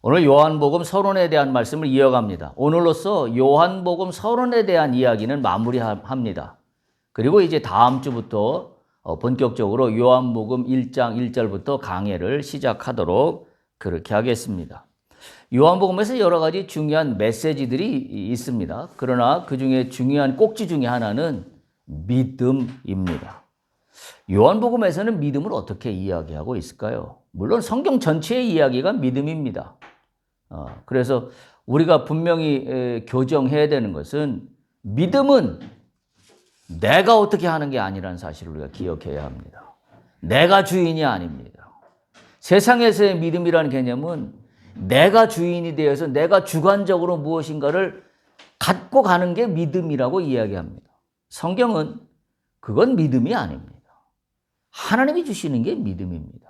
오늘 요한복음 서론에 대한 말씀을 이어갑니다. 오늘로써 요한복음 서론에 대한 이야기는 마무리합니다. 그리고 이제 다음 주부터 본격적으로 요한복음 1장 1절부터 강해를 시작하도록 그렇게 하겠습니다. 요한복음에서 여러 가지 중요한 메시지들이 있습니다. 그러나 그 중에 중요한 꼭지 중에 하나는 믿음입니다. 요한복음에서는 믿음을 어떻게 이야기하고 있을까요? 물론 성경 전체의 이야기가 믿음입니다. 그래서 우리가 분명히 교정해야 되는 것은 믿음은 내가 어떻게 하는 게 아니라는 사실을 우리가 기억해야 합니다. 내가 주인이 아닙니다. 세상에서의 믿음이라는 개념은 내가 주인이 되어서 내가 주관적으로 무엇인가를 갖고 가는 게 믿음이라고 이야기합니다. 성경은 그건 믿음이 아닙니다. 하나님이 주시는 게 믿음입니다.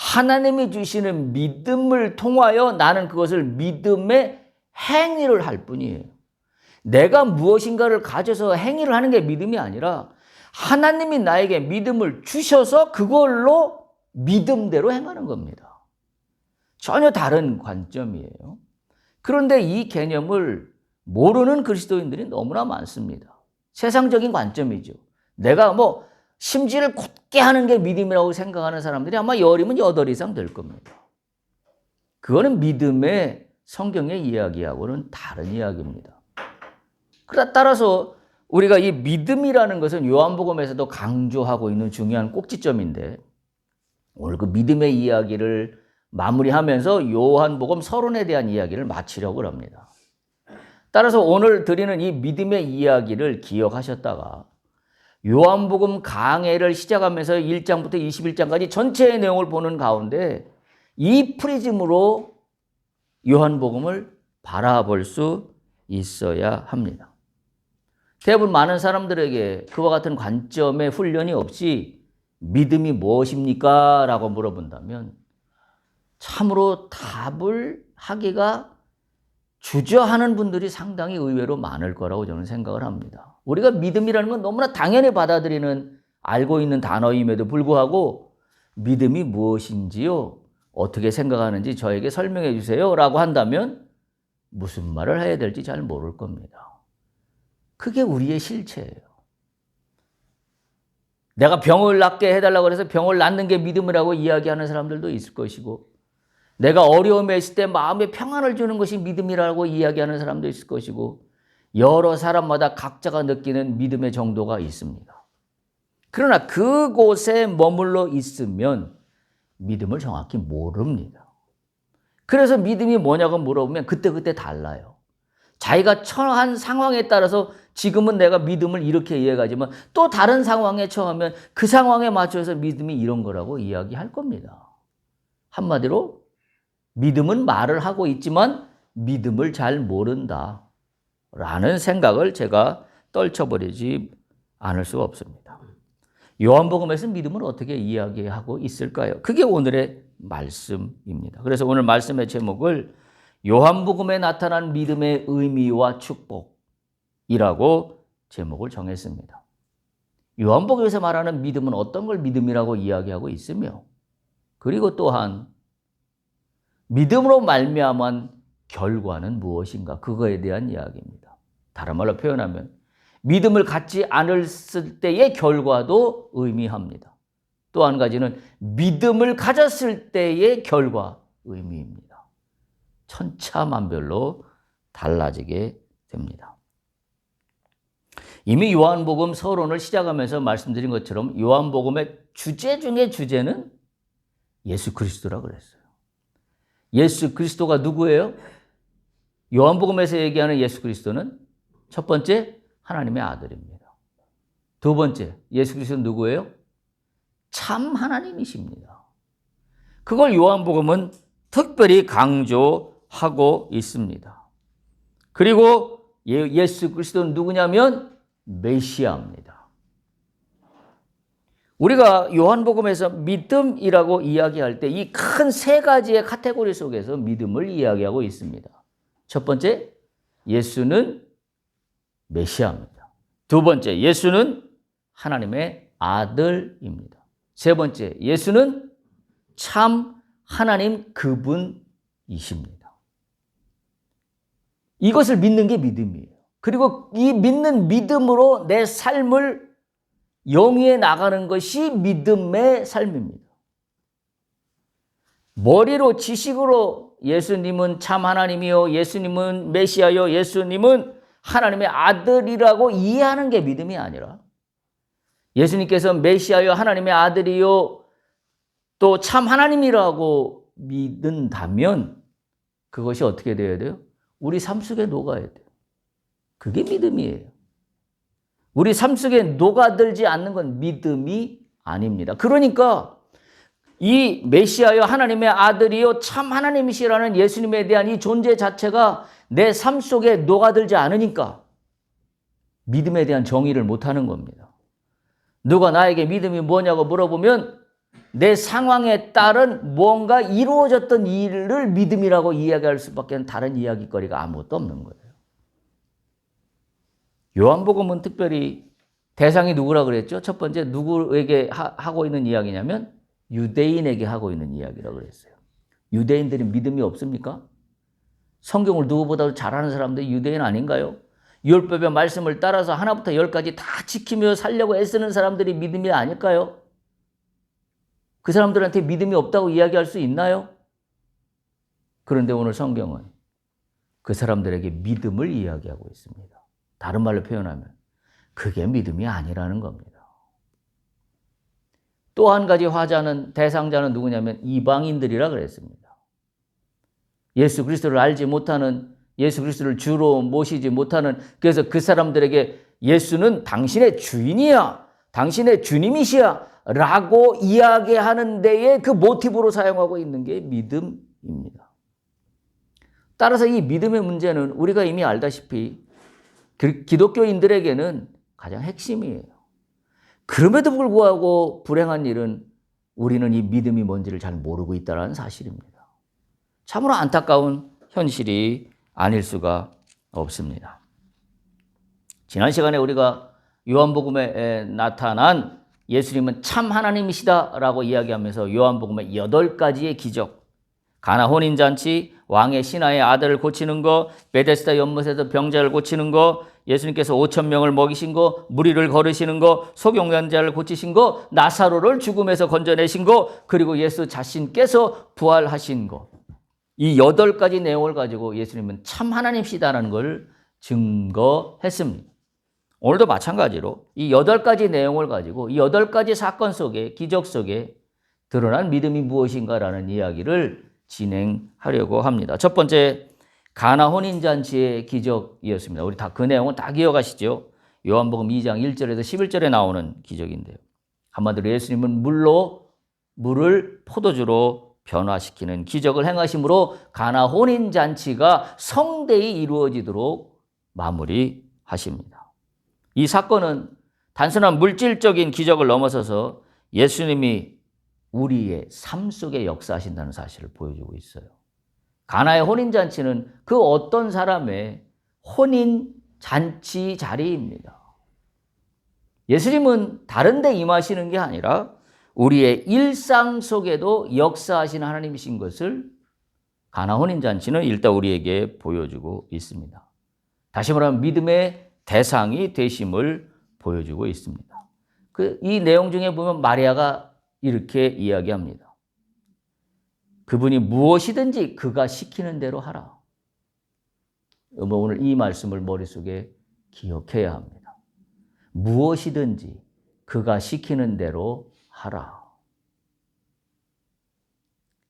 하나님이 주시는 믿음을 통하여 나는 그것을 믿음의 행위를 할 뿐이에요. 내가 무엇인가를 가져서 행위를 하는 게 믿음이 아니라 하나님이 나에게 믿음을 주셔서 그걸로 믿음대로 행하는 겁니다. 전혀 다른 관점이에요. 그런데 이 개념을 모르는 그리스도인들이 너무나 많습니다. 세상적인 관점이죠. 내가 심지를 굳게 하는 게 믿음이라고 생각하는 사람들이 아마 10이면 8 이상 될 겁니다. 그거는 믿음의 성경의 이야기하고는 다른 이야기입니다. 따라서 우리가 이 믿음이라는 것은 요한복음에서도 강조하고 있는 중요한 꼭지점인데 오늘 그 믿음의 이야기를 마무리하면서 요한복음 서론에 대한 이야기를 마치려고 합니다. 따라서 오늘 드리는 이 믿음의 이야기를 기억하셨다가 요한복음 강해를 시작하면서 1장부터 21장까지 전체의 내용을 보는 가운데 이 프리즘으로 요한복음을 바라볼 수 있어야 합니다. 대부분 많은 사람들에게 그와 같은 관점의 훈련이 없이 믿음이 무엇입니까? 라고 물어본다면 참으로 답을 하기가 주저하는 분들이 상당히 의외로 많을 거라고 저는 생각을 합니다. 우리가 믿음이라는 건 너무나 당연히 받아들이는 알고 있는 단어임에도 불구하고 믿음이 무엇인지요? 어떻게 생각하는지 저에게 설명해 주세요 라고 한다면 무슨 말을 해야 될지 잘 모를 겁니다. 그게 우리의 실체예요. 내가 병을 낫게 해달라고 해서 병을 낫는 게 믿음이라고 이야기하는 사람들도 있을 것이고 내가 어려움에 있을 때 마음에 평안을 주는 것이 믿음이라고 이야기하는 사람도 있을 것이고 여러 사람마다 각자가 느끼는 믿음의 정도가 있습니다. 그러나 그곳에 머물러 있으면 믿음을 정확히 모릅니다. 그래서 믿음이 뭐냐고 물어보면 그때그때 달라요. 자기가 처한 상황에 따라서 지금은 내가 믿음을 이렇게 이해하지만 또 다른 상황에 처하면 그 상황에 맞춰서 믿음이 이런 거라고 이야기할 겁니다. 한마디로 믿음은 말을 하고 있지만 믿음을 잘 모른다 라는 생각을 제가 떨쳐버리지 않을 수가 없습니다. 요한복음에서 믿음을 어떻게 이야기하고 있을까요? 그게 오늘의 말씀입니다. 그래서 오늘 말씀의 제목을 요한복음에 나타난 믿음의 의미와 축복이라고 제목을 정했습니다. 요한복음에서 말하는 믿음은 어떤 걸 믿음이라고 이야기하고 있으며 그리고 또한 믿음으로 말미암은 결과는 무엇인가? 그거에 대한 이야기입니다. 다른 말로 표현하면 믿음을 갖지 않았을 때의 결과도 의미합니다. 또 한 가지는 믿음을 가졌을 때의 결과 의미입니다. 천차만별로 달라지게 됩니다. 이미 요한복음 서론을 시작하면서 말씀드린 것처럼 요한복음의 주제 중에 주제는 예수 그리스도라고 그랬어요. 예수 그리스도가 누구예요? 요한복음에서 얘기하는 예수 그리스도는 첫 번째 하나님의 아들입니다. 두 번째 예수 그리스도는 누구예요? 참 하나님이십니다. 그걸 요한복음은 특별히 강조하고 있습니다. 그리고 예수 그리스도는 누구냐면 메시아입니다. 우리가 요한복음에서 믿음이라고 이야기할 때 이 큰 세 가지의 카테고리 속에서 믿음을 이야기하고 있습니다. 첫 번째, 예수는 메시아입니다. 두 번째, 예수는 하나님의 아들입니다. 세 번째, 예수는 참 하나님 그분이십니다. 이것을 믿는 게 믿음이에요. 그리고 이 믿는 믿음으로 내 삶을 영위해 나가는 것이 믿음의 삶입니다. 머리로 지식으로 예수님은 참 하나님이요, 예수님은 메시아요, 예수님은 하나님의 아들이라고 이해하는 게 믿음이 아니라 예수님께서 메시아요, 하나님의 아들이요, 또 참 하나님이라고 믿는다면 그것이 어떻게 되어야 돼요? 우리 삶 속에 녹아야 돼요. 그게 믿음이에요. 우리 삶 속에 녹아들지 않는 건 믿음이 아닙니다. 그러니까 이 메시아요, 하나님의 아들이요, 참 하나님이시라는 예수님에 대한 이 존재 자체가 내 삶 속에 녹아들지 않으니까 믿음에 대한 정의를 못하는 겁니다. 누가 나에게 믿음이 뭐냐고 물어보면 내 상황에 따른 뭔가 이루어졌던 일을 믿음이라고 이야기할 수밖에 다른 이야기거리가 아무것도 없는 거예요. 요한복음은 특별히 대상이 누구라 그랬죠? 첫 번째, 누구에게 하고 있는 이야기냐면 유대인에게 하고 있는 이야기라고 그랬어요. 유대인들이 믿음이 없습니까? 성경을 누구보다도 잘하는 사람들이 유대인 아닌가요? 율법의 말씀을 따라서 하나부터 열까지 다 지키며 살려고 애쓰는 사람들이 믿음이 아닐까요? 그 사람들한테 믿음이 없다고 이야기할 수 있나요? 그런데 오늘 성경은 그 사람들에게 믿음을 이야기하고 있습니다. 다른 말로 표현하면 그게 믿음이 아니라는 겁니다. 또 한 가지 대상자는 누구냐면 이방인들이라 그랬습니다. 예수 그리스도를 알지 못하는, 예수 그리스도를 주로 모시지 못하는, 그래서 그 사람들에게 예수는 당신의 주인이야, 당신의 주님이시야 라고 이야기하는 데에 그 모티브로 사용하고 있는 게 믿음입니다. 따라서 이 믿음의 문제는 우리가 이미 알다시피 기독교인들에게는 가장 핵심이에요. 그럼에도 불구하고 불행한 일은 우리는 이 믿음이 뭔지를 잘 모르고 있다는 사실입니다. 참으로 안타까운 현실이 아닐 수가 없습니다. 지난 시간에 우리가 요한복음에 나타난 예수님은 참 하나님이시다라고 이야기하면서 요한복음의 8가지의 기적, 가나 혼인잔치, 왕의 신하의 아들을 고치는 거, 베데스다 연못에서 병자를 고치는 거, 예수님께서 5,000명을 먹이신 거, 무리를 걸으시는 거, 소경련자를 고치신 거, 나사로를 죽음에서 건져내신 거, 그리고 예수 자신께서 부활하신 거. 이 8가지 내용을 가지고 예수님은 참 하나님이시다라는 걸 증거했습니다. 오늘도 마찬가지로 이 8가지 내용을 가지고 이 8가지 사건 속에, 기적 속에 드러난 믿음이 무엇인가라는 이야기를 진행하려고 합니다. 첫 번째, 가나 혼인잔치의 기적이었습니다. 우리 다 그 내용은 다 기억하시죠? 요한복음 2장 1절에서 11절에 나오는 기적인데요. 한마디로 예수님은 물을 포도주로 변화시키는 기적을 행하심으로 가나 혼인잔치가 성대히 이루어지도록 마무리하십니다. 이 사건은 단순한 물질적인 기적을 넘어서서 예수님이 우리의 삶 속에 역사하신다는 사실을 보여주고 있어요. 가나의 혼인잔치는 그 어떤 사람의 혼인잔치 자리입니다. 예수님은 다른 데 임하시는 게 아니라 우리의 일상 속에도 역사하시는 하나님이신 것을 가나 혼인잔치는 일단 우리에게 보여주고 있습니다. 다시 말하면 믿음의 대상이 되심을 보여주고 있습니다. 이 내용 중에 보면 마리아가 이렇게 이야기합니다. 그분이 무엇이든지 그가 시키는 대로 하라. 오늘 이 말씀을 머릿속에 기억해야 합니다. 무엇이든지 그가 시키는 대로 하라.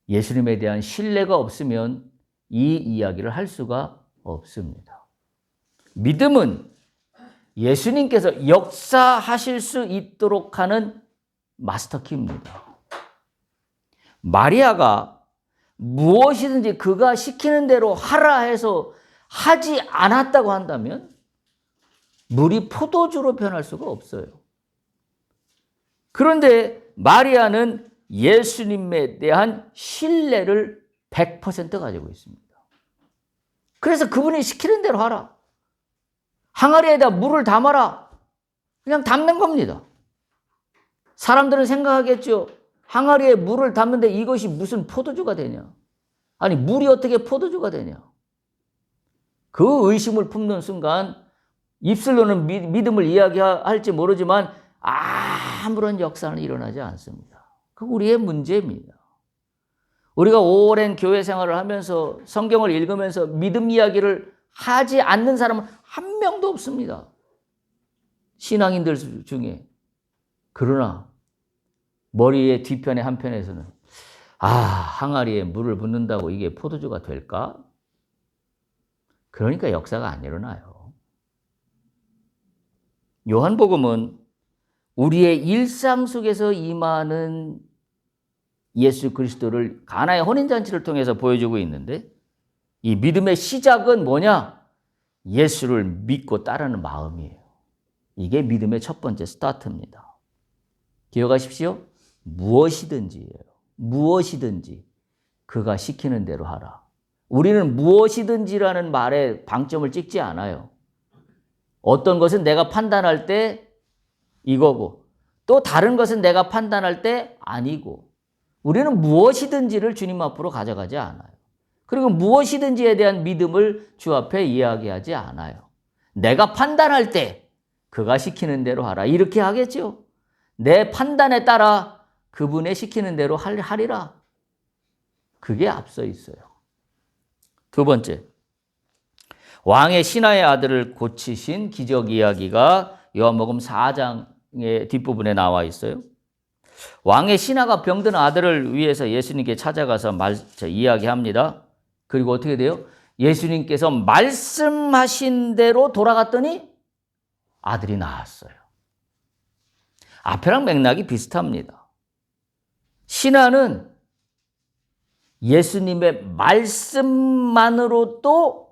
예수님에 대한 신뢰가 없으면 이 이야기를 할 수가 없습니다. 믿음은 예수님께서 역사하실 수 있도록 하는 마스터키입니다. 마리아가 무엇이든지 그가 시키는 대로 하라 해서 하지 않았다고 한다면 물이 포도주로 변할 수가 없어요. 그런데 마리아는 예수님에 대한 신뢰를 100% 가지고 있습니다. 그래서 그분이 시키는 대로 하라. 항아리에다 물을 담아라. 그냥 담는 겁니다. 사람들은 생각하겠죠. 항아리에 물을 담는데 이것이 무슨 포도주가 되냐. 아니, 물이 어떻게 포도주가 되냐. 그 의심을 품는 순간 입술로는 믿음을 이야기할지 모르지만 아무런 역사는 일어나지 않습니다. 그 우리의 문제입니다. 우리가 오랜 교회 생활을 하면서 성경을 읽으면서 믿음 이야기를 하지 않는 사람은 한 명도 없습니다. 신앙인들 중에. 그러나 머리의 뒤편에 한편에서는 항아리에 물을 붓는다고 이게 포도주가 될까? 그러니까 역사가 안 일어나요. 요한복음은 우리의 일상 속에서 임하는 예수 그리스도를 가나의 혼인잔치를 통해서 보여주고 있는데 이 믿음의 시작은 뭐냐? 예수를 믿고 따르는 마음이에요. 이게 믿음의 첫 번째 스타트입니다. 기억하십시오. 무엇이든지예요. 무엇이든지 그가 시키는 대로 하라. 우리는 무엇이든지라는 말에 방점을 찍지 않아요. 어떤 것은 내가 판단할 때 이거고 또 다른 것은 내가 판단할 때 아니고 우리는 무엇이든지를 주님 앞으로 가져가지 않아요. 그리고 무엇이든지에 대한 믿음을 주 앞에 이야기하지 않아요. 내가 판단할 때 그가 시키는 대로 하라. 이렇게 하겠죠. 내 판단에 따라 그분의 시키는 대로 하리라. 그게 앞서 있어요. 두 번째, 왕의 신하의 아들을 고치신 기적 이야기가 요한복음 4장의 뒷부분에 나와 있어요. 왕의 신하가 병든 아들을 위해서 예수님께 찾아가서 이야기합니다. 그리고 어떻게 돼요? 예수님께서 말씀하신 대로 돌아갔더니 아들이 나았어요. 앞에랑 맥락이 비슷합니다. 신하는 예수님의 말씀만으로도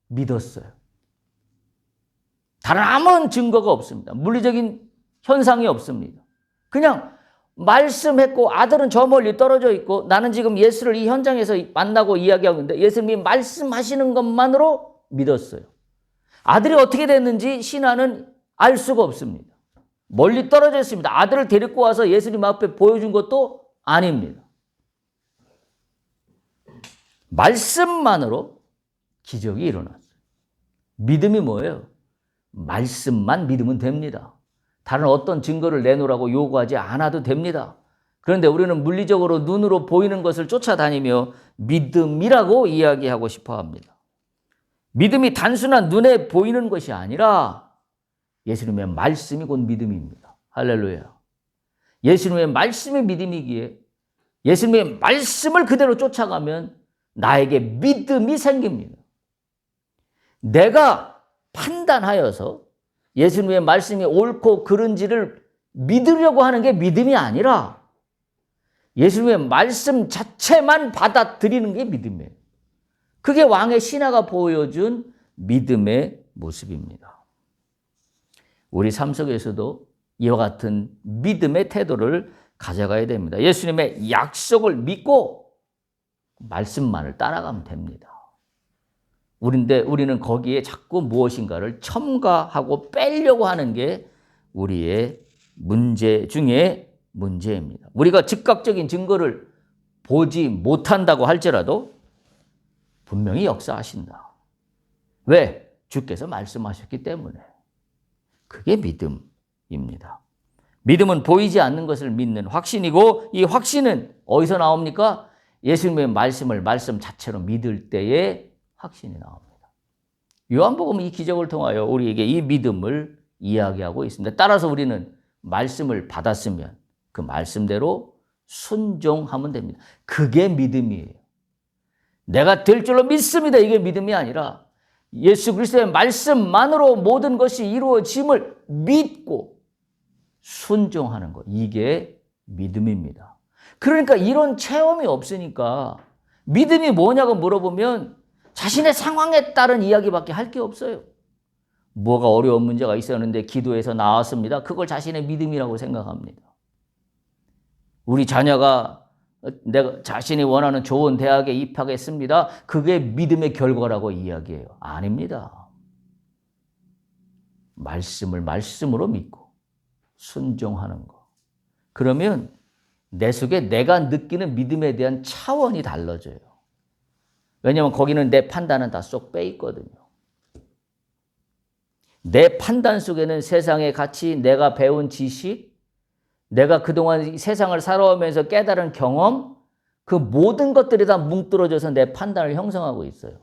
믿었어요. 다른 아무런 증거가 없습니다. 물리적인 현상이 없습니다. 그냥 말씀했고 아들은 저 멀리 떨어져 있고 나는 지금 예수를 이 현장에서 만나고 이야기하고 있는데 예수님이 말씀하시는 것만으로 믿었어요. 아들이 어떻게 됐는지 신하는 알 수가 없습니다. 멀리 떨어져 있습니다. 아들을 데리고 와서 예수님 앞에 보여준 것도 아닙니다. 말씀만으로 기적이 일어났어요. 믿음이 뭐예요? 말씀만 믿으면 됩니다. 다른 어떤 증거를 내놓으라고 요구하지 않아도 됩니다. 그런데 우리는 물리적으로 눈으로 보이는 것을 쫓아다니며 믿음이라고 이야기하고 싶어 합니다. 믿음이 단순한 눈에 보이는 것이 아니라 예수님의 말씀이 곧 믿음입니다. 할렐루야. 예수님의 말씀이 믿음이기에 예수님의 말씀을 그대로 쫓아가면 나에게 믿음이 생깁니다. 내가 판단하여서 예수님의 말씀이 옳고 그른지를 믿으려고 하는 게 믿음이 아니라 예수님의 말씀 자체만 받아들이는 게 믿음이에요. 그게 왕의 신하가 보여준 믿음의 모습입니다. 우리 삶 속에서도 이와 같은 믿음의 태도를 가져가야 됩니다. 예수님의 약속을 믿고 말씀만을 따라가면 됩니다. 우리는 거기에 자꾸 무엇인가를 첨가하고 빼려고 하는 게 우리의 문제 중에 문제입니다. 우리가 즉각적인 증거를 보지 못한다고 할지라도 분명히 역사하신다. 왜? 주께서 말씀하셨기 때문에. 그게 믿음입니다. 믿음은 보이지 않는 것을 믿는 확신이고 이 확신은 어디서 나옵니까? 예수님의 말씀을 말씀 자체로 믿을 때에 확신이 나옵니다. 요한복음은 이 기적을 통하여 우리에게 이 믿음을 이야기하고 있습니다. 따라서 우리는 말씀을 받았으면 그 말씀대로 순종하면 됩니다. 그게 믿음이에요. 내가 될 줄로 믿습니다. 이게 믿음이 아니라 예수 그리스도의 말씀만으로 모든 것이 이루어짐을 믿고 순종하는 것. 이게 믿음입니다. 그러니까 이런 체험이 없으니까 믿음이 뭐냐고 물어보면 자신의 상황에 따른 이야기밖에 할 게 없어요. 뭐가 어려운 문제가 있었는데 기도해서 나왔습니다. 그걸 자신의 믿음이라고 생각합니다. 우리 자녀가 내가 자신이 원하는 좋은 대학에 입학했습니다. 그게 믿음의 결과라고 이야기해요. 아닙니다. 말씀을 말씀으로 믿고 순종하는 거. 그러면 내 속에 내가 느끼는 믿음에 대한 차원이 달라져요. 왜냐하면 거기는 내 판단은 다 쏙 빼 있거든요. 내 판단 속에는 세상의 가치, 내가 배운 지식, 내가 그동안 세상을 살아오면서 깨달은 경험, 그 모든 것들이 다 뭉뚱어져서 내 판단을 형성하고 있어요.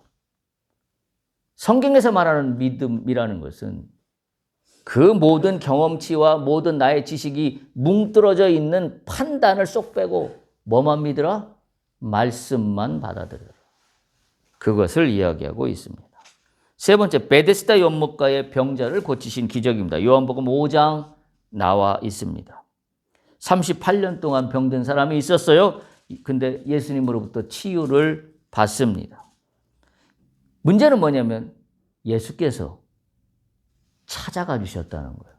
성경에서 말하는 믿음이라는 것은 그 모든 경험치와 모든 나의 지식이 뭉뚱어져 있는 판단을 쏙 빼고 뭐만 믿으라? 말씀만 받아들여라. 그것을 이야기하고 있습니다. 세 번째, 베데스다 연못가의 병자를 고치신 기적입니다. 요한복음 5장 나와 있습니다. 38년 동안 병든 사람이 있었어요. 근데 예수님으로부터 치유를 받습니다. 문제는 뭐냐면 예수께서 찾아가 주셨다는 거예요.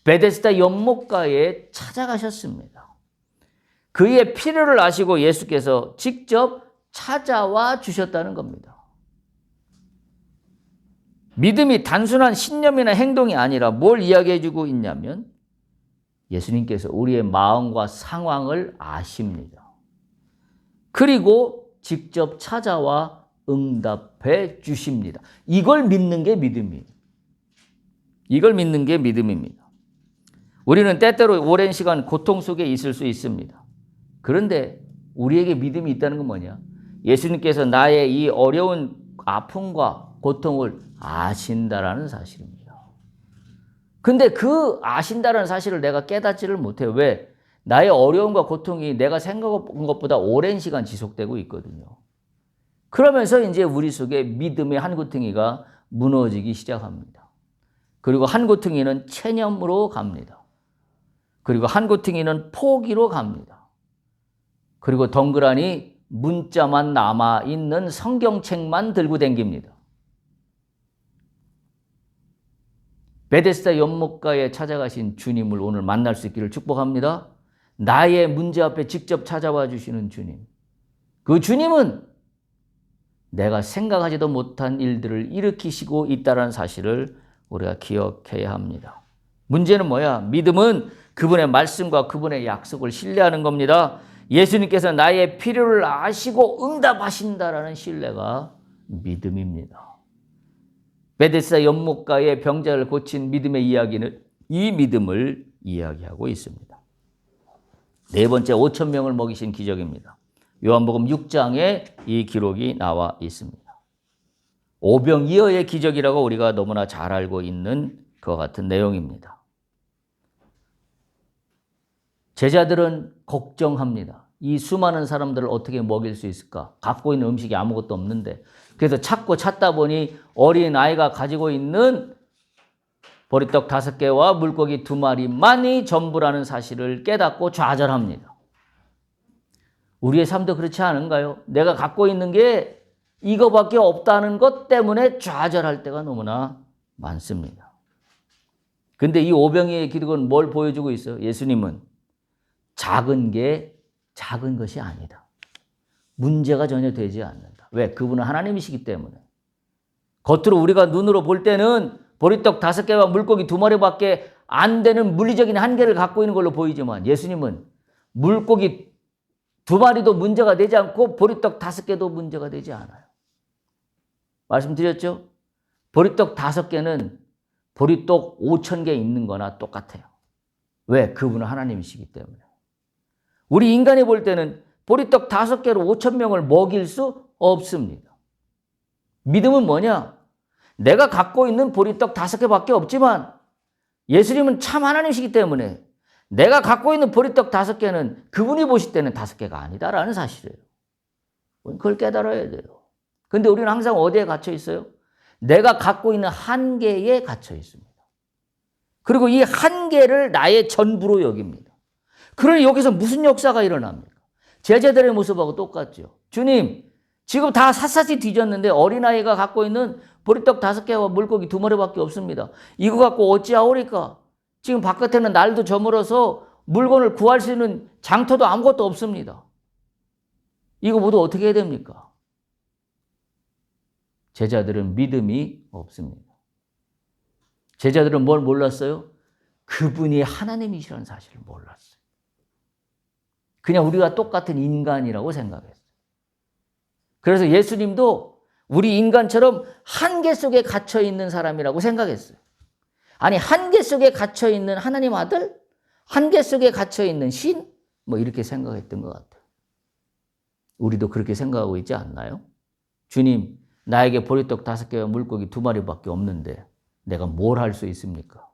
베데스다 연못가에 찾아가셨습니다. 그의 필요를 아시고 예수께서 직접 찾아와 주셨다는 겁니다. 믿음이 단순한 신념이나 행동이 아니라 뭘 이야기해 주고 있냐면 예수님께서 우리의 마음과 상황을 아십니다. 그리고 직접 찾아와 응답해 주십니다. 이걸 믿는 게 믿음이에요. 이걸 믿는 게 믿음입니다. 우리는 때때로 오랜 시간 고통 속에 있을 수 있습니다. 그런데 우리에게 믿음이 있다는 건 뭐냐? 예수님께서 나의 이 어려운 아픔과 고통을 아신다라는 사실입니다. 근데 그 아신다라는 사실을 내가 깨닫지를 못해요. 왜? 나의 어려움과 고통이 내가 생각한 것보다 오랜 시간 지속되고 있거든요. 그러면서 이제 우리 속에 믿음의 한 구덩이가 무너지기 시작합니다. 그리고 한 구덩이는 체념으로 갑니다. 그리고 한 구덩이는 포기로 갑니다. 그리고 덩그러니 문자만 남아있는 성경책만 들고 다닙니다. 베데스다 연못가에 찾아가신 주님을 오늘 만날 수 있기를 축복합니다. 나의 문제 앞에 직접 찾아와 주시는 주님. 그 주님은 내가 생각하지도 못한 일들을 일으키시고 있다는 사실을 우리가 기억해야 합니다. 문제는 뭐야? 믿음은 그분의 말씀과 그분의 약속을 신뢰하는 겁니다. 예수님께서 나의 필요를 아시고 응답하신다라는 신뢰가 믿음입니다. 베데스다 연못가의 병자를 고친 믿음의 이야기는 이 믿음을 이야기하고 있습니다. 네 번째, 5천 명을 먹이신 기적입니다. 요한복음 6장에 이 기록이 나와 있습니다. 오병이어의 기적이라고 우리가 너무나 잘 알고 있는 것 같은 내용입니다. 제자들은 걱정합니다. 이 수많은 사람들을 어떻게 먹일 수 있을까? 갖고 있는 음식이 아무것도 없는데. 그래서 찾다 보니 어린 아이가 가지고 있는 보리떡 5개와 물고기 2마리만이 전부라는 사실을 깨닫고 좌절합니다. 우리의 삶도 그렇지 않은가요? 내가 갖고 있는 게 이거밖에 없다는 것 때문에 좌절할 때가 너무나 많습니다. 근데 이 오병이어의 기록은 뭘 보여주고 있어요? 예수님은 작은 게 작은 것이 아니다. 문제가 전혀 되지 않는다. 왜? 그분은 하나님이시기 때문에. 겉으로 우리가 눈으로 볼 때는 보리떡 5개와 물고기 2마리밖에 안 되는 물리적인 한계를 갖고 있는 걸로 보이지만 예수님은 물고기 2마리도 문제가 되지 않고 보리떡 5개도 문제가 되지 않아요. 말씀드렸죠? 보리떡 5개는 보리떡 5,000개 있는 거나 똑같아요. 왜? 그분은 하나님이시기 때문에. 우리 인간이 볼 때는 보리떡 5개로 5,000명을 먹일 수 없습니다. 믿음은 뭐냐? 내가 갖고 있는 보리떡 5개밖에 없지만 예수님은 참 하나님이시기 때문에 내가 갖고 있는 보리떡 5개는 그분이 보실 때는 5개가 아니다라는 사실이에요. 그걸 깨달아야 돼요. 근데 우리는 항상 어디에 갇혀 있어요? 내가 갖고 있는 한계에 갇혀 있습니다. 그리고 이 한계를 나의 전부로 여깁니다. 그러니 여기서 무슨 역사가 일어납니까? 제자들의 모습하고 똑같죠. 주님, 지금 다 샅샅이 뒤졌는데 어린아이가 갖고 있는 보리떡 5개와 물고기 2마리밖에 없습니다. 이거 갖고 어찌하오리까? 지금 바깥에는 날도 저물어서 물건을 구할 수 있는 장터도 아무것도 없습니다. 이거 모두 어떻게 해야 됩니까? 제자들은 믿음이 없습니다. 제자들은 뭘 몰랐어요? 그분이 하나님이시라는 사실을 몰랐어요. 그냥 우리가 똑같은 인간이라고 생각했어요. 그래서 예수님도 우리 인간처럼 한계 속에 갇혀 있는 사람이라고 생각했어요. 아니, 한계 속에 갇혀 있는 하나님 아들? 한계 속에 갇혀 있는 신? 뭐 이렇게 생각했던 것 같아요. 우리도 그렇게 생각하고 있지 않나요? 주님, 나에게 보리떡 5개와 물고기 2마리밖에 없는데 내가 뭘 할 수 있습니까?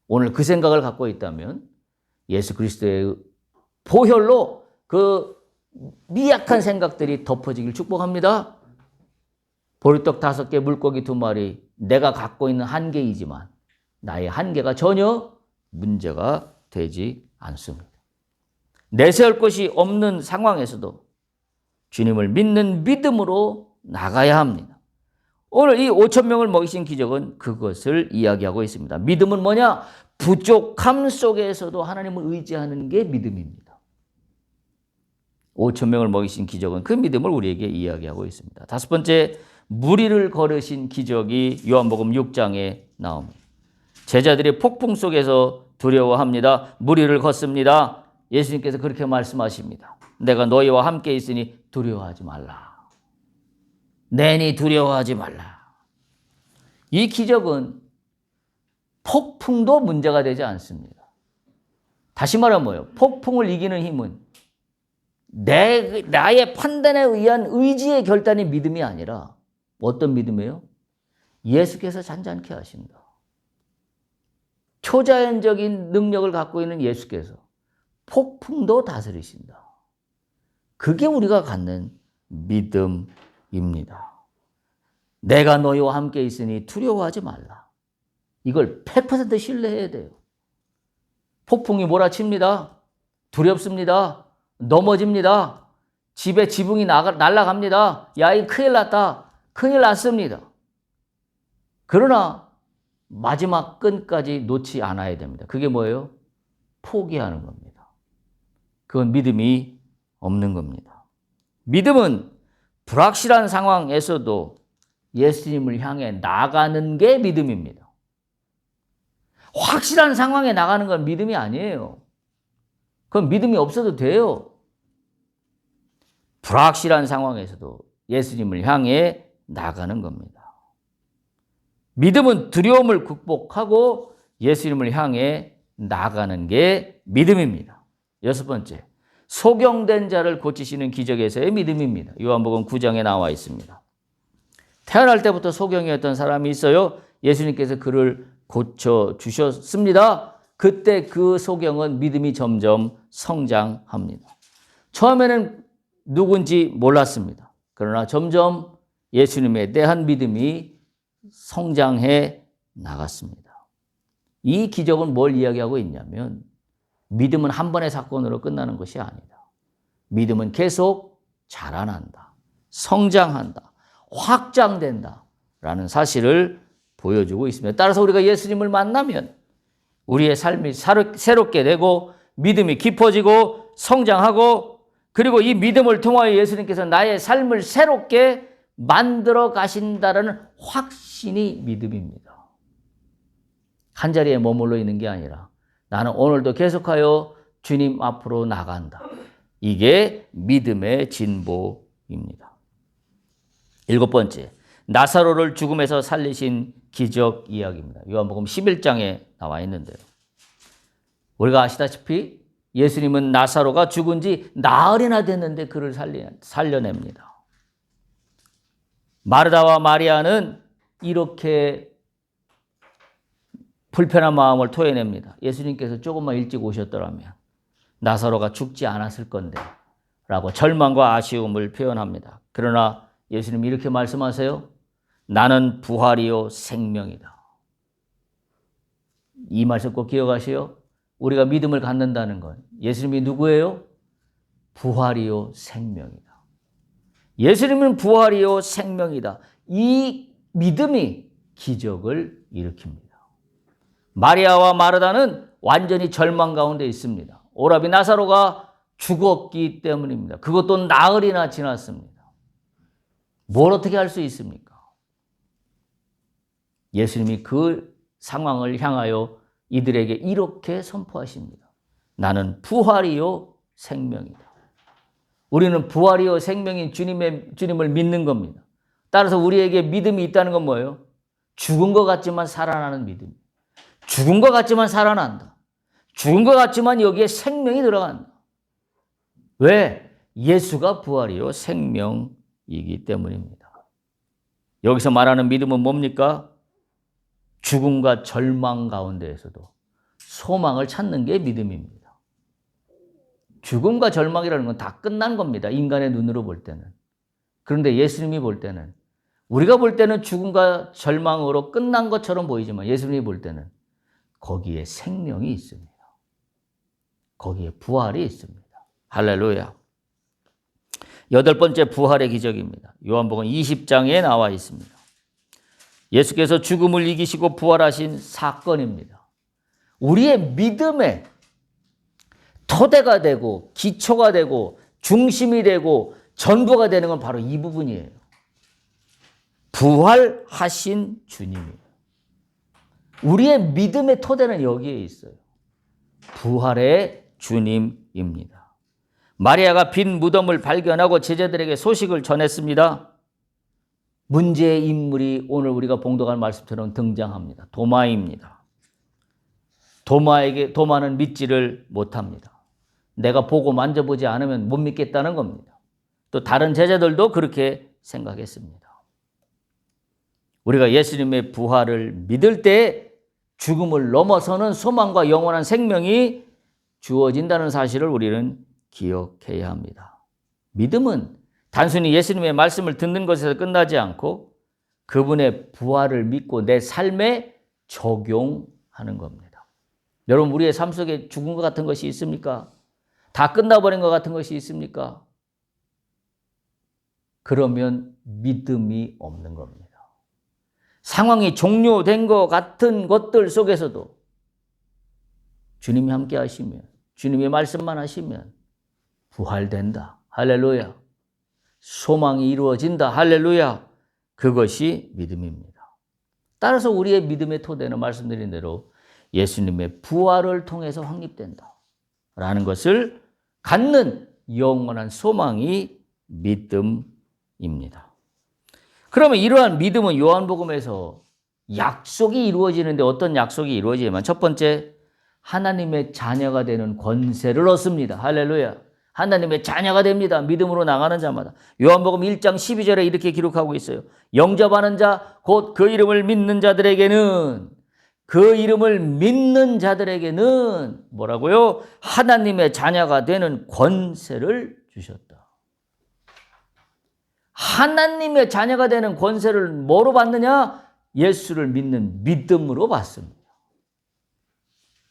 오늘 그 생각을 갖고 있다면 예수 그리스도의 보혈로 그 미약한 생각들이 덮어지길 축복합니다. 보리떡 5개, 물고기 2마리, 내가 갖고 있는 한계이지만 나의 한계가 전혀 문제가 되지 않습니다. 내세울 것이 없는 상황에서도 주님을 믿는 믿음으로 나가야 합니다. 오늘 이 5,000명을 먹이신 기적은 그것을 이야기하고 있습니다. 믿음은 뭐냐? 부족함 속에서도 하나님을 의지하는 게 믿음입니다. 5,000명을 먹이신 기적은 그 믿음을 우리에게 이야기하고 있습니다. 5번째, 무리를 걸으신 기적이 요한복음 6장에 나옵니다. 제자들이 폭풍 속에서 두려워합니다. 무리를 걷습니다. 예수님께서 그렇게 말씀하십니다. 내가 너희와 함께 있으니 두려워하지 말라. 내니 두려워하지 말라. 이 기적은 폭풍도 문제가 되지 않습니다. 다시 말하면 뭐예요? 폭풍을 이기는 힘은 나의 판단에 의한 의지의 결단이 믿음이 아니라 어떤 믿음이에요? 예수께서 잔잔케 하신다. 초자연적인 능력을 갖고 있는 예수께서 폭풍도 다스리신다. 그게 우리가 갖는 믿음입니다. 내가 너희와 함께 있으니 두려워하지 말라. 이걸 100% 신뢰해야 돼요. 폭풍이 몰아칩니다. 두렵습니다. 넘어집니다. 집에 지붕이 날아갑니다. 야, 이 큰일 났다. 큰일 났습니다. 그러나 마지막 끈까지 놓지 않아야 됩니다. 그게 뭐예요? 포기하는 겁니다. 그건 믿음이 없는 겁니다. 믿음은 불확실한 상황에서도 예수님을 향해 나가는 게 믿음입니다. 확실한 상황에 나가는 건 믿음이 아니에요. 그건 믿음이 없어도 돼요. 불확실한 상황에서도 예수님을 향해 나가는 겁니다. 믿음은 두려움을 극복하고 예수님을 향해 나가는 게 믿음입니다. 6번째, 소경된 자를 고치시는 기적에서의 믿음입니다. 요한복음 9장에 나와 있습니다. 태어날 때부터 소경이었던 사람이 있어요. 예수님께서 그를 고쳐주셨습니다. 그때 그 소경은 믿음이 점점 성장합니다. 처음에는 누군지 몰랐습니다. 그러나 점점 예수님에 대한 믿음이 성장해 나갔습니다. 이 기적은 뭘 이야기하고 있냐면 믿음은 한 번의 사건으로 끝나는 것이 아니다. 믿음은 계속 자라난다. 성장한다. 확장된다. 라는 사실을 보여주고 있습니다. 따라서 우리가 예수님을 만나면 우리의 삶이 새롭게 되고 믿음이 깊어지고 성장하고 그리고 이 믿음을 통하여 예수님께서 나의 삶을 새롭게 만들어 가신다라는 확신이 믿음입니다. 한자리에 머물러 있는 게 아니라 나는 오늘도 계속하여 주님 앞으로 나간다. 이게 믿음의 진보입니다. 7번째, 나사로를 죽음에서 살리신 기적 이야기입니다. 요한복음 11장에 나와 있는데요. 우리가 아시다시피 예수님은 나사로가 죽은 지 나흘이나 됐는데 그를 살려냅니다. 마르다와 마리아는 이렇게 불편한 마음을 토해냅니다. 예수님께서 조금만 일찍 오셨더라면 나사로가 죽지 않았을 건데 라고 절망과 아쉬움을 표현합니다. 그러나 예수님이 이렇게 말씀하세요. 나는 부활이요 생명이다. 이 말씀 꼭 기억하시오. 우리가 믿음을 갖는다는 건 예수님이 누구예요? 부활이요 생명이다. 예수님은 부활이요 생명이다. 이 믿음이 기적을 일으킵니다. 마리아와 마르다는 완전히 절망 가운데 있습니다. 오라비 나사로가 죽었기 때문입니다. 그것도 나흘이나 지났습니다. 뭘 어떻게 할 수 있습니까? 예수님이 그 상황을 향하여 이들에게 이렇게 선포하십니다. 나는 부활이요 생명이다. 우리는 부활이요 생명인 주님을 믿는 겁니다. 따라서 우리에게 믿음이 있다는 건 뭐예요? 죽은 것 같지만 살아나는 믿음. 죽은 것 같지만 살아난다. 죽은 것 같지만 여기에 생명이 들어간다. 왜? 예수가 부활이요 생명이기 때문입니다. 여기서 말하는 믿음은 뭡니까? 죽음과 절망 가운데에서도 소망을 찾는 게 믿음입니다. 죽음과 절망이라는 건 다 끝난 겁니다. 인간의 눈으로 볼 때는. 그런데 예수님이 볼 때는, 우리가 볼 때는 죽음과 절망으로 끝난 것처럼 보이지만 예수님이 볼 때는 거기에 생명이 있습니다. 거기에 부활이 있습니다. 할렐루야. 8번째 부활의 기적입니다. 요한복음 20장에 나와 있습니다. 예수께서 죽음을 이기시고 부활하신 사건입니다. 우리의 믿음의 토대가 되고 기초가 되고 중심이 되고 전부가 되는 건 바로 이 부분이에요. 부활하신 주님이에요. 우리의 믿음의 토대는 여기에 있어요. 부활의 주님입니다. 마리아가 빈 무덤을 발견하고 제자들에게 소식을 전했습니다. 문제의 인물이 오늘 우리가 봉독한 말씀처럼 등장합니다. 도마입니다. 도마는 믿지를 못합니다. 내가 보고 만져보지 않으면 못 믿겠다는 겁니다. 또 다른 제자들도 그렇게 생각했습니다. 우리가 예수님의 부활을 믿을 때 죽음을 넘어서는 소망과 영원한 생명이 주어진다는 사실을 우리는 기억해야 합니다. 믿음은 단순히 예수님의 말씀을 듣는 것에서 끝나지 않고 그분의 부활을 믿고 내 삶에 적용하는 겁니다. 여러분, 우리의 삶 속에 죽은 것 같은 것이 있습니까? 다 끝나버린 것 같은 것이 있습니까? 그러면 믿음이 없는 겁니다. 상황이 종료된 것 같은 것들 속에서도 주님이 함께 하시면, 주님의 말씀만 하시면 부활된다. 할렐루야. 소망이 이루어진다. 할렐루야. 그것이 믿음입니다. 따라서 우리의 믿음의 토대는 말씀드린 대로 예수님의 부활을 통해서 확립된다. 라는 것을 갖는 영원한 소망이 믿음입니다. 그러면 이러한 믿음은 요한복음에서 약속이 이루어지는데 어떤 약속이 이루어지냐면 첫 번째, 하나님의 자녀가 되는 권세를 얻습니다. 할렐루야. 하나님의 자녀가 됩니다. 믿음으로 나가는 자마다. 요한복음 1장 12절에 이렇게 기록하고 있어요. 영접하는 자, 곧 그 이름을 믿는 자들에게는, 그 이름을 믿는 자들에게는 뭐라고요? 하나님의 자녀가 되는 권세를 주셨다. 하나님의 자녀가 되는 권세를 뭐로 받느냐? 예수를 믿는 믿음으로 받습니다.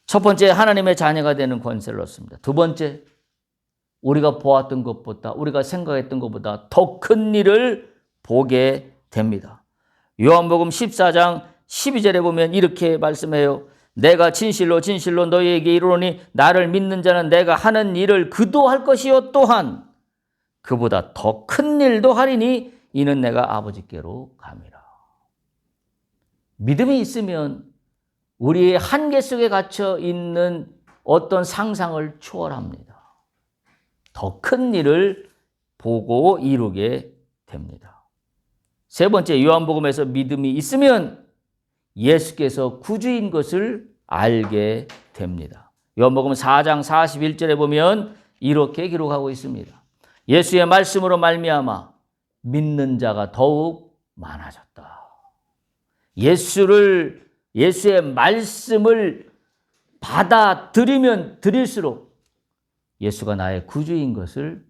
첫 번째, 하나님의 자녀가 되는 권세를 얻습니다. 두 번째, 우리가 보았던 것보다, 우리가 생각했던 것보다 더 큰 일을 보게 됩니다. 요한복음 14장 12절에 보면 이렇게 말씀해요. 내가 진실로 진실로 너희에게 이르노니 나를 믿는 자는 내가 하는 일을 그도 할 것이요 또한 그보다 더 큰 일도 하리니 이는 내가 아버지께로 감이라. 믿음이 있으면 우리의 한계 속에 갇혀 있는 어떤 상상을 초월합니다. 더 큰 일을 보고 이루게 됩니다. 세 번째, 요한복음에서 믿음이 있으면 예수께서 구주인 것을 알게 됩니다. 요한복음 4장 41절에 보면 이렇게 기록하고 있습니다. 예수의 말씀으로 말미암아 믿는 자가 더욱 많아졌다. 예수의 말씀을 받아들이면 드릴수록 예수가 나의 구주인 것을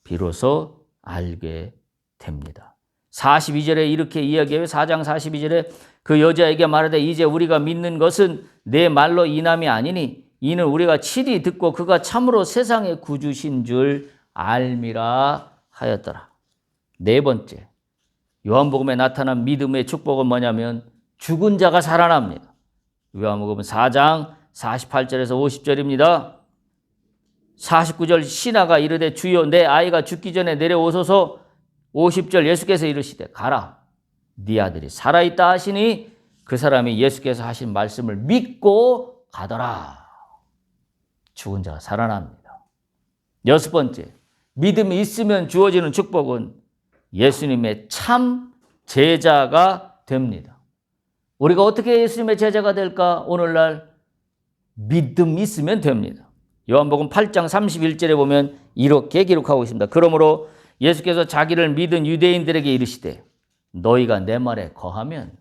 비로소 알게 됩니다. 42절에 이렇게 이야기해요. 4장 42절에 그 여자에게 말하되 이제 우리가 믿는 것은 내 말로 인함이 아니니 이는 우리가 친히 듣고 그가 참으로 세상의 구주신 줄 알미라 하였더라. 네 번째, 요한복음에 나타난 믿음의 축복은 뭐냐면 죽은 자가 살아납니다. 요한복음 4장 48절에서 50절입니다. 49절 신하가 이르되 주여 내 아이가 죽기 전에 내려오소서. 50절 예수께서 이르시되 가라 네 아들이 살아있다 하시니 그 사람이 예수께서 하신 말씀을 믿고 가더라. 죽은 자가 살아납니다. 여섯 번째, 믿음이 있으면 주어지는 축복은 예수님의 참 제자가 됩니다. 우리가 어떻게 예수님의 제자가 될까? 오늘날 믿음이 있으면 됩니다. 요한복음 8장 31절에 보면 이렇게 기록하고 있습니다. 그러므로 예수께서 자기를 믿은 유대인들에게 이르시되 너희가 내 말에 거하면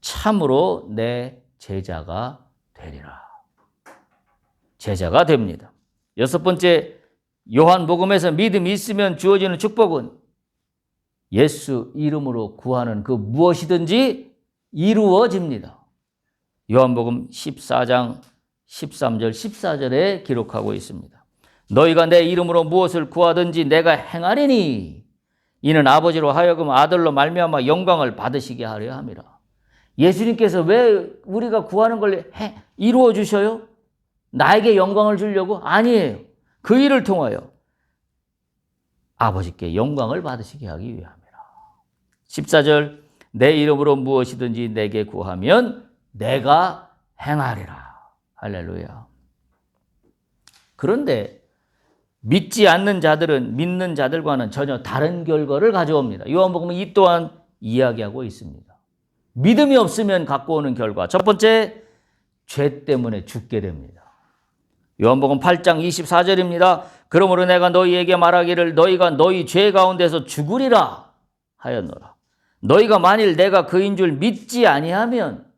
참으로 내 제자가 되리라. 제자가 됩니다. 여섯 번째, 요한복음에서 믿음이 있으면 주어지는 축복은 예수 이름으로 구하는 그 무엇이든지 이루어집니다. 요한복음 14장 13절 14절에 기록하고 있습니다. 너희가 내 이름으로 무엇을 구하든지 내가 행하리니 이는 아버지로 하여금 아들로 말미암아 영광을 받으시게 하려 함이라. 예수님께서 왜 우리가 구하는 걸 이루어 주셔요? 나에게 영광을 주려고? 아니에요. 그 일을 통하여 아버지께 영광을 받으시게 하기 위함이라. 14절 내 이름으로 무엇이든지 내게 구하면 내가 행하리라. 할렐루야. 그런데 믿지 않는 자들은 믿는 자들과는 전혀 다른 결과를 가져옵니다. 요한복음은 이 또한 이야기하고 있습니다. 믿음이 없으면 갖고 오는 결과. 첫 번째, 죄 때문에 죽게 됩니다. 요한복음 8장 24절입니다. 그러므로 내가 너희에게 말하기를 너희가 너희 죄 가운데서 죽으리라 하였노라. 너희가 만일 내가 그인 줄 믿지 아니하면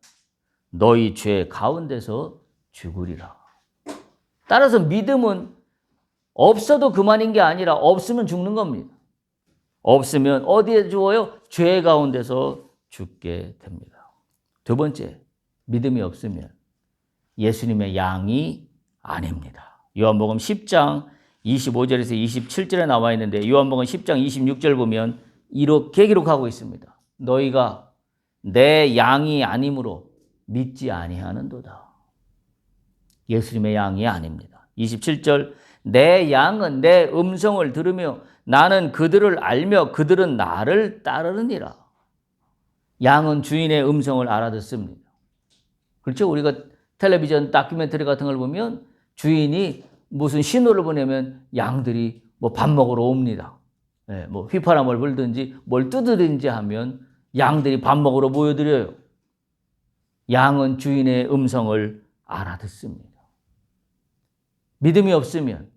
너희 죄 가운데서 죽으리라. 따라서 믿음은 없어도 그만인 게 아니라 없으면 죽는 겁니다. 없으면 어디에 죽어요? 죄 가운데서 죽게 됩니다. 두 번째, 믿음이 없으면 예수님의 양이 아닙니다. 요한복음 10장 25절에서 27절에 나와 있는데 요한복음 10장 26절 보면 이렇게 기록하고 있습니다. 너희가 내 양이 아니므로 믿지 아니하는도다. 예수님의 양이 아닙니다. 27절 내 양은 내 음성을 들으며 나는 그들을 알며 그들은 나를 따르느니라. 양은 주인의 음성을 알아듣습니다. 그렇죠? 우리가 텔레비전 다큐멘터리 같은 걸 보면 주인이 무슨 신호를 보내면 양들이 뭐 밥 먹으러 옵니다. 네, 뭐 휘파람을 불든지 뭘 뜯으든지 하면 양들이 밥 먹으러 모여들어요. 양은 주인의 음성을 알아듣습니다. 믿음이 없으면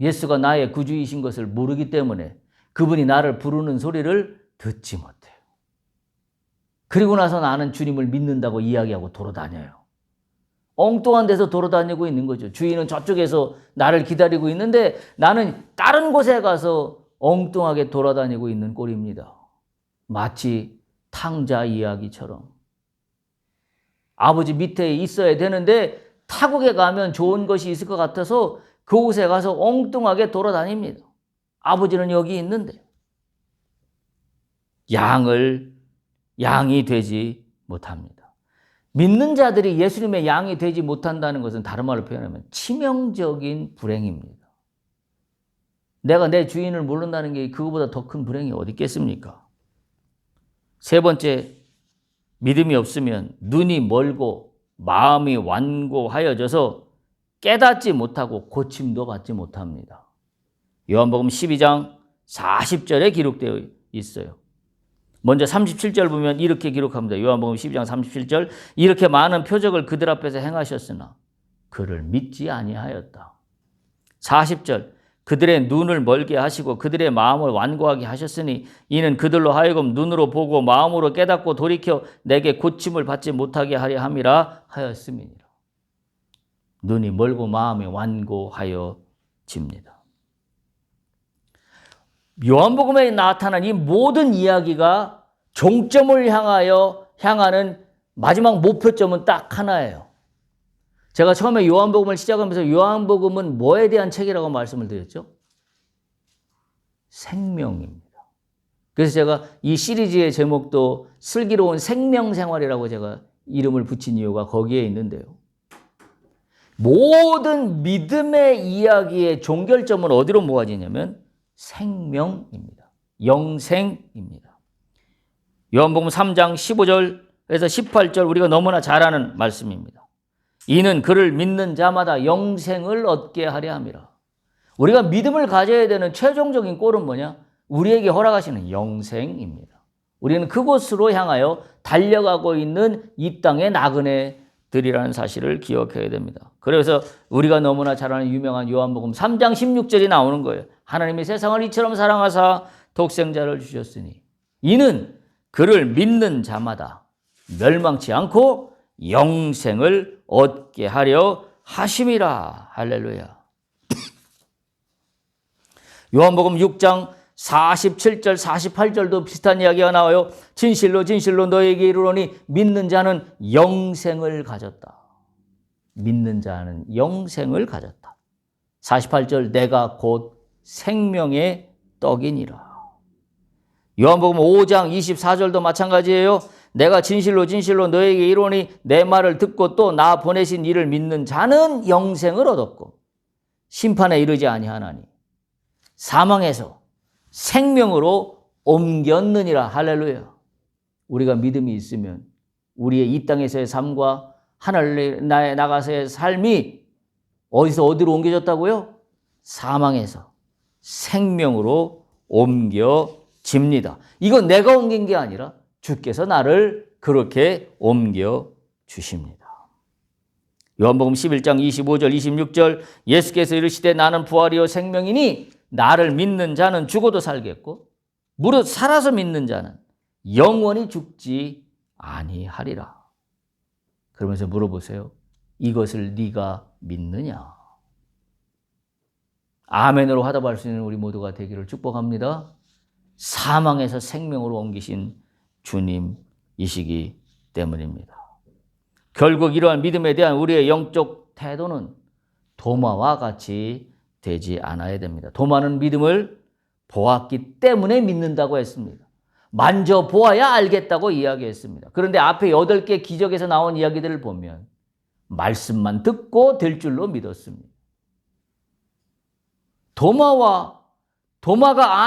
예수가 나의 구주이신 것을 모르기 때문에 그분이 나를 부르는 소리를 듣지 못해요. 그리고 나서 나는 주님을 믿는다고 이야기하고 돌아다녀요. 엉뚱한 데서 돌아다니고 있는 거죠. 주인은 저쪽에서 나를 기다리고 있는데 나는 다른 곳에 가서 엉뚱하게 돌아다니고 있는 꼴입니다. 마치 탕자 이야기처럼. 아버지 밑에 있어야 되는데 타국에 가면 좋은 것이 있을 것 같아서 그곳에 가서 엉뚱하게 돌아다닙니다. 아버지는 여기 있는데. 양이 되지 못합니다. 믿는 자들이 예수님의 양이 되지 못한다는 것은 다른 말로 표현하면 치명적인 불행입니다. 내가 내 주인을 모른다는 게 그거보다 더 큰 불행이 어디 있겠습니까? 세 번째, 믿음이 없으면 눈이 멀고 마음이 완고하여져서 깨닫지 못하고 고침도 받지 못합니다. 요한복음 12장 40절에 기록되어 있어요. 먼저 37절 보면 이렇게 기록합니다. 요한복음 12장 37절 이렇게 많은 표적을 그들 앞에서 행하셨으나 그를 믿지 아니하였다. 40절 그들의 눈을 멀게 하시고 그들의 마음을 완고하게 하셨으니 이는 그들로 하여금 눈으로 보고 마음으로 깨닫고 돌이켜 내게 고침을 받지 못하게 하려 함이라 하였음이니라. 눈이 멀고 마음이 완고하여집니다. 요한복음에 나타난 이 모든 이야기가 종점을 향하는 마지막 목표점은 딱 하나예요. 제가 처음에 요한복음을 시작하면서 요한복음은 뭐에 대한 책이라고 말씀을 드렸죠? 생명입니다. 그래서 제가 이 시리즈의 제목도 슬기로운 생명생활이라고 제가 이름을 붙인 이유가 거기에 있는데요. 모든 믿음의 이야기의 종결점은 어디로 모아지냐면 생명입니다. 영생입니다. 요한복음 3장 15절에서 18절 우리가 너무나 잘 아는 말씀입니다. 이는 그를 믿는 자마다 영생을 얻게 하려 함이라. 우리가 믿음을 가져야 되는 최종적인 꼴은 뭐냐? 우리에게 허락하시는 영생입니다. 우리는 그곳으로 향하여 달려가고 있는 이 땅의 나그네들이라는 사실을 기억해야 됩니다. 그래서 우리가 너무나 잘 아는 유명한 요한복음 3장 16절이 나오는 거예요. 하나님이 세상을 이처럼 사랑하사 독생자를 주셨으니 이는 그를 믿는 자마다 멸망치 않고 영생을 얻게 하려 하심이라. 할렐루야. 요한복음 6장 47절 48절도 비슷한 이야기가 나와요. 진실로 진실로 너에게 이르노니 믿는 자는 영생을 가졌다. 믿는 자는 영생을 가졌다. 48절 내가 곧 생명의 떡이니라. 요한복음 5장 24절도 마찬가지예요. 내가 진실로 진실로 너에게 이르노니 내 말을 듣고 또 나 보내신 이를 믿는 자는 영생을 얻었고 심판에 이르지 아니하나니 사망에서 생명으로 옮겼느니라. 할렐루야. 우리가 믿음이 있으면 우리의 이 땅에서의 삶과 하늘나라에 나가서의 삶이 어디서 어디로 옮겨졌다고요? 사망에서 생명으로 옮겨집니다. 이건 내가 옮긴 게 아니라 주께서 나를 그렇게 옮겨주십니다. 요한복음 11장 25절 26절 예수께서 이르시되 나는 부활이요 생명이니 나를 믿는 자는 죽어도 살겠고 무릇 살아서 믿는 자는 영원히 죽지 아니하리라. 그러면서 물어보세요. 이것을 네가 믿느냐? 아멘으로 화답할 수 있는 우리 모두가 되기를 축복합니다. 사망에서 생명으로 옮기신 주님이시기 때문입니다. 결국 이러한 믿음에 대한 우리의 영적 태도는 도마와 같이 되지 않아야 됩니다. 도마는 믿음을 보았기 때문에 믿는다고 했습니다. 만져보아야 알겠다고 이야기했습니다. 그런데 앞에 8개 기적에서 나온 이야기들을 보면 말씀만 듣고 될 줄로 믿었습니다. 도마가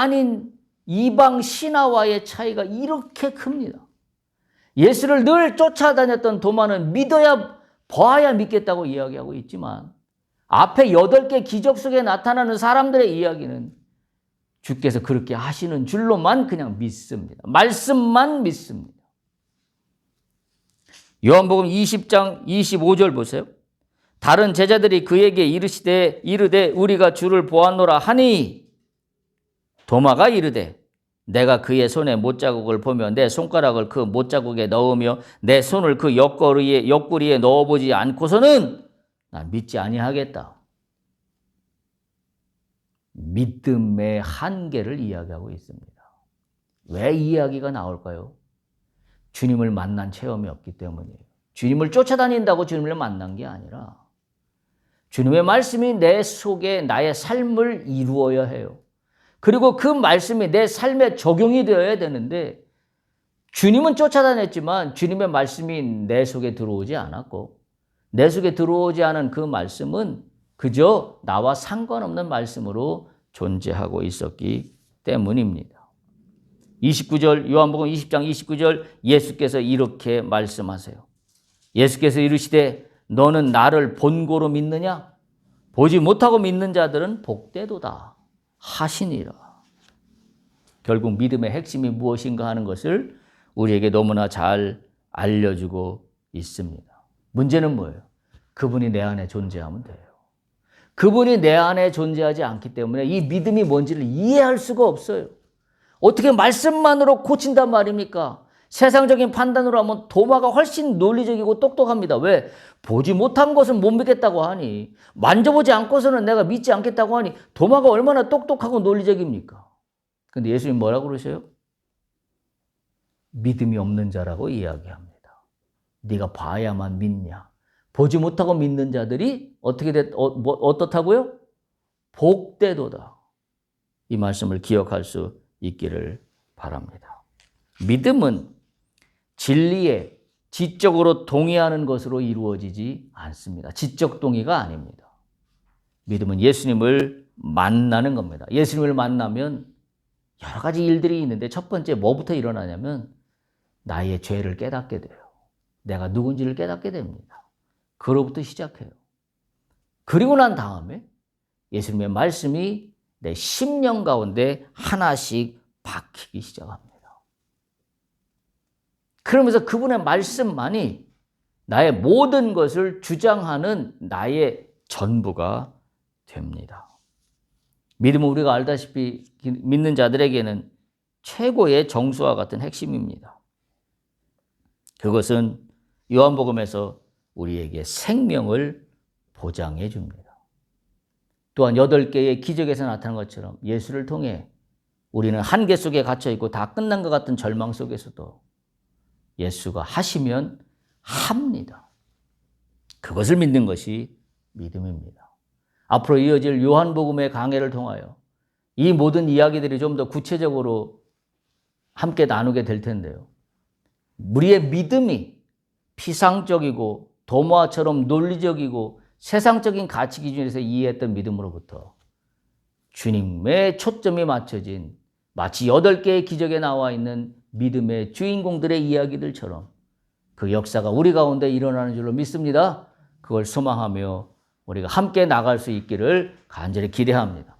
아닌 이방 신하와의 차이가 이렇게 큽니다. 예수를 늘 쫓아다녔던 도마는 믿어야 봐야 믿겠다고 이야기하고 있지만 앞에 8개 기적 속에 나타나는 사람들의 이야기는 주께서 그렇게 하시는 줄로만 그냥 믿습니다. 말씀만 믿습니다. 요한복음 20장 25절 보세요. 다른 제자들이 그에게 이르되 우리가 주를 보았노라 하니 도마가 이르되 내가 그의 손에 못자국을 보며 내 손가락을 그 못자국에 넣으며 내 손을 그 옆구리에 넣어보지 않고서는 난 믿지 아니하겠다. 믿음의 한계를 이야기하고 있습니다. 왜 이 이야기가 나올까요? 주님을 만난 체험이 없기 때문이에요. 주님을 쫓아다닌다고 주님을 만난 게 아니라 주님의 말씀이 내 속에 나의 삶을 이루어야 해요. 그리고 그 말씀이 내 삶에 적용이 되어야 되는데 주님은 쫓아다녔지만 주님의 말씀이 내 속에 들어오지 않았고 내 속에 들어오지 않은 그 말씀은 그저 나와 상관없는 말씀으로 존재하고 있었기 때문입니다. 29절 요한복음 20장 29절 예수께서 이렇게 말씀하세요. 예수께서 이르시되 너는 나를 본고로 믿느냐? 보지 못하고 믿는 자들은 복되도다 하시니라. 결국 믿음의 핵심이 무엇인가 하는 것을 우리에게 너무나 잘 알려주고 있습니다. 문제는 뭐예요? 그분이 내 안에 존재하면 돼요. 그분이 내 안에 존재하지 않기 때문에 이 믿음이 뭔지를 이해할 수가 없어요. 어떻게 말씀만으로 고친단 말입니까? 세상적인 판단으로 하면 도마가 훨씬 논리적이고 똑똑합니다. 왜? 보지 못한 것은 못 믿겠다고 하니, 만져보지 않고서는 내가 믿지 않겠다고 하니 도마가 얼마나 똑똑하고 논리적입니까? 근데 예수님 뭐라고 그러셔요? 믿음이 없는 자라고 이야기합니다. 네가 봐야만 믿냐? 보지 못하고 믿는 자들이 어떻다고요? 복되도다. 이 말씀을 기억할 수 있기를 바랍니다. 믿음은 진리에 지적으로 동의하는 것으로 이루어지지 않습니다. 지적 동의가 아닙니다. 믿음은 예수님을 만나는 겁니다. 예수님을 만나면 여러 가지 일들이 있는데 첫 번째 뭐부터 일어나냐면 나의 죄를 깨닫게 돼요. 내가 누군지를 깨닫게 됩니다. 그로부터 시작해요. 그리고 난 다음에 예수님의 말씀이 내 심령 가운데 하나씩 박히기 시작합니다. 그러면서 그분의 말씀만이 나의 모든 것을 주장하는 나의 전부가 됩니다. 믿음은 우리가 알다시피 믿는 자들에게는 최고의 정수와 같은 핵심입니다. 그것은 요한복음에서 우리에게 생명을 보장해 줍니다. 또한 8개의 기적에서 나타난 것처럼 예수를 통해 우리는 한계 속에 갇혀 있고 다 끝난 것 같은 절망 속에서도 예수가 하시면 합니다. 그것을 믿는 것이 믿음입니다. 앞으로 이어질 요한복음의 강해를 통하여 이 모든 이야기들이 좀 더 구체적으로 함께 나누게 될 텐데요. 우리의 믿음이 피상적이고 도마처럼 논리적이고 세상적인 가치 기준에서 이해했던 믿음으로부터 주님의 초점이 맞춰진 마치 8개의 기적에 나와 있는 믿음의 주인공들의 이야기들처럼 그 역사가 우리 가운데 일어나는 줄로 믿습니다. 그걸 소망하며 우리가 함께 나갈 수 있기를 간절히 기대합니다.